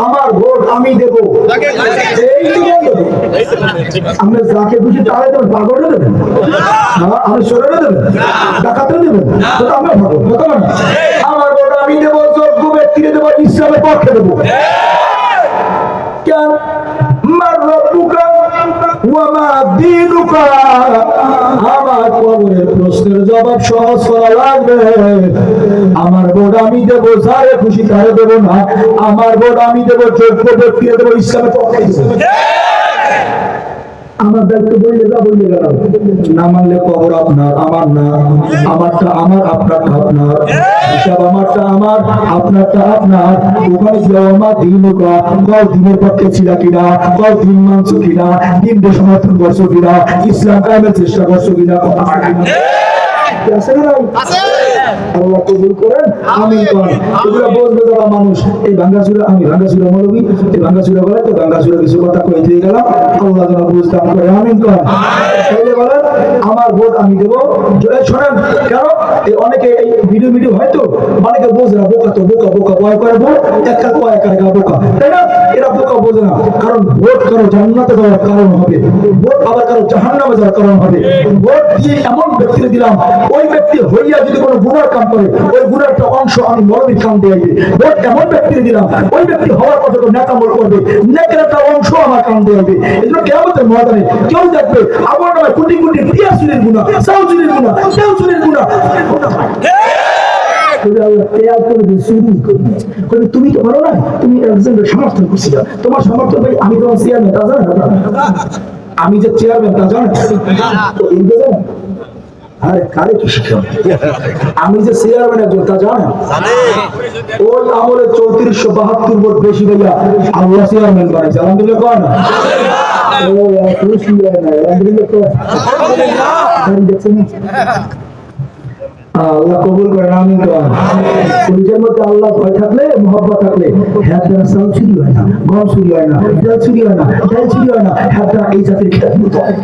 আমার ভোট আমি দেবো, আমরা যাকে খুশি তারাই দেবেন, পাগলটা দেবেন, আমি সরে দেবেন, টাকাতে দেবেন, আমরা ভাবো আমার ভোট আমি দেবো, যোগ্য ব্যক্তিকে দেবো, ইসলামের পক্ষে দেবো। কেন? আমার কবরের প্রশ্নের জবাব সহজ করা লাগবে। আমার ভোট আমি দেবো, যারে খুশি তারে দেবো না, আমার ভোট আমি দেবো, যোগ্য ব্যক্তিকে দেবো, ইসলামের পক্ষে দেবো। আমার দায়িত্ব বললে যা বললে গেলাম, না মানলে কবর আপনার, আমার না, আমারটা আমার, আপনারটা আপনার, হিসাব আমারটা আমার, আপনারটা আপনার। ওখানে আমার দিন দিনের পক্ষে ছিল কিনা, দিন মানছো কিনা, দিনকে সমর্থন করছো কিনা, ইসলাম কায়েমের চেষ্টা করছো কিনা, আল্লাহ কবুল করেন, আমিন করেন। এগুলো বলবে যারা মানুষ, এই ভাঙ্গাচুরা, আমি ভাঙ্গাচুরা মৌলবী, এই ভাঙ্গাচুরা বলে তো ভাঙ্গাচুরা কিছু কথা কয়ে দিয়ে গেলাম, আল্লাহ যেন বুঝতাম করে, আমিন করেন। তাইলে বলেন আমার ভোট আমি দেবো। শোনেন কেন এই অনেকে এই ভিডিও হয়তো অনেকে বোঝে না, বোকা তো বোকা বোকা ভয় করে ভোট, একা কয় একা বোকা, তাই না? এরা বোকা বোঝে না, কারণ ভোট কারো জান্নাতে যাওয়ার কারণ হবে, ভোট আবার কারো জাহান্নামে যাওয়ার কারণ হবে। ভোট দিয়ে এমন ব্যক্তিকে দিলাম, ওই ব্যক্তি হইয়া যদি কোনো গুনার কাম করে, ওই গুনার একটা অংশ আমি মরবির কাম দিয়ে দিই। ভোট এমন ব্যক্তিকে দিলাম, ওই ব্যক্তি হওয়ার কথা তো নেকামল করবে, নেকের একটা অংশ আমার কাম দিয়ে দিবে। এই জন্য কিয়ামতের ময়দানে কেউ দেখবে আমার নামে কোটি কোটি টিয়া চুরির গুনাহ, চাউ চুরির গুনাহ, তেল চুরির গুনাহ, তুমি তো পারো না, তুমি একজনের সমর্থন করছি, তোমার সমর্থন ভাই আমি তোমার চেয়ারম্যান, তা জানো? আমি যে চেয়ারম্যান তা জানো? আরে কারে কি শিখাও, আমি যে চেয়ারম্যান একজন তা জানেন? ওই আমলে 3472 ভোট বেশি ভাইয়া আল্লাহ চেয়ারম্যান বানাইছে, আলহামদুলিল্লাহ কয় না? আল্লাহ কবুল করেন, আমিন করেন। নিজের মধ্যে আল্লাহ ভয় থাকলে, মহব্বত থাকলে, হ্যাঁ চাল চুরি হয় না, গম চুরি হয় না, তেল চুরি হয় না, তেল চুরি হয় না, হ্যাঁ এই জাতির খেদমত হয়।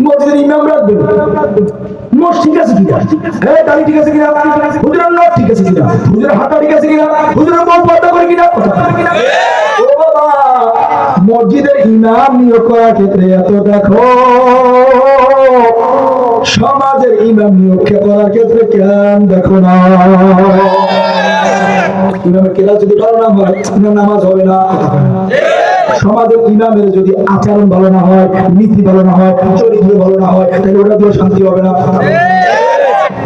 মসজিদের ইমাম রাখবেন, নখ ঠিক আছে কিনা, হ্যাঁ দাড়ি ঠিক আছে কিনা, হুজুরের নখ ঠিক আছে কিনা, হুজুরের হাঁটা ঠিক আছে কিনা, হুজুরের বউ পর্দা করে কিনা। ও বাবা, মসজিদের ইমাম নিয়োগ করার ক্ষেত্রে এত দেখো, সমাজের ইমাম নিয়োগ করার ক্ষেত্রে কেন দেখো না। ইমামের কেরাত যদি ভালো না হয় নামাজ হবে না। সমাজের ইমামের যদি আচরণ ভালো না হয়, নীতি ভালো না হয়, চরিত্র ভালো না হয়, তাহলে ওটা দিয়ে শান্তি হবে না।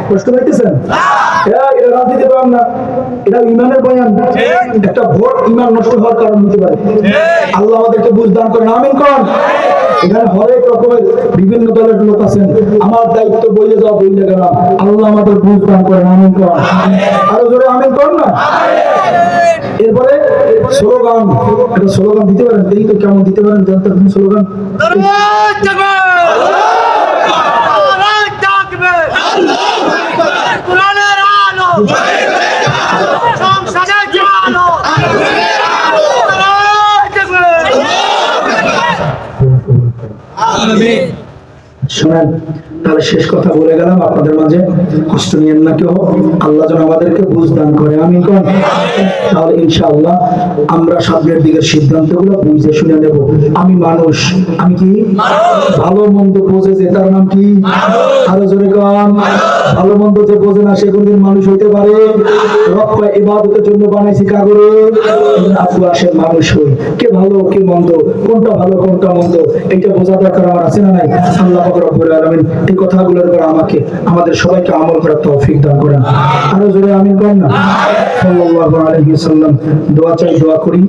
কষ্ট পাইতেছেন? এটা রাজনীতি বয়ান না, এটা ইমানের বয়ান। একটা ভোট ইমান নষ্ট হওয়ার কারণ হতে পারে। আল্লাহ আমাদেরকে বুঝ দান করেন, আমিন করেন। এখানে হরেক রকমের বিভিন্ন দলের লোক আছেন, আমার দায়িত্ব বইলে যাওয়া বইলে গেলাম, আল্লাহ আমাদের বুঝ দান করেন, আমিন করেন। আরো জোরে আমিন করেন না। এরপরে স্লোগান, একটা স্লোগান দিতে পারেন, দেখি তো কেমন দিতে পারেন জনতার স্লোগান। শোনেন, তাহলে শেষ কথা বলে গেলাম আপনাদের মাঝে, কষ্ট নিয়েন না কেউ, আল্লাহ যেন আমাদেরকে বুঝ দান করে, আমিন কোন। তাহলে ইনশাআল্লাহ আমরা সামনের দিকের সিদ্ধান্তগুলো বুঝে শুনে নেব। আমি মানুষ, আমি কি ভালো মন্দ বোঝে যে তার নাম কি, আরো জোরে কোন। ভালো মন্দ যে বোঝে না সে কোনদিন মানুষ হইতে পারে? রক্ষা ইবাদতের জন্য বানাইছি কাগরে, আপু আসেন মানুষ হই, কে ভালো কে মন্দ, কোনটা ভালো কোনটা মন্দ, এটা বোঝা দরকার আমার আছে না নাই? আল্লাহ পাক রব্বুল আলামিন এই কথাগুলোর উপর আমাকে আমাদের সবাইকে আমল করার তৌফিক দান করেন। আরো জোরে আমিন বলেন না। সাল্লাল্লাহু আলাইহি ওয়াসাল্লাম। দোয়া চাই, দোয়া করি।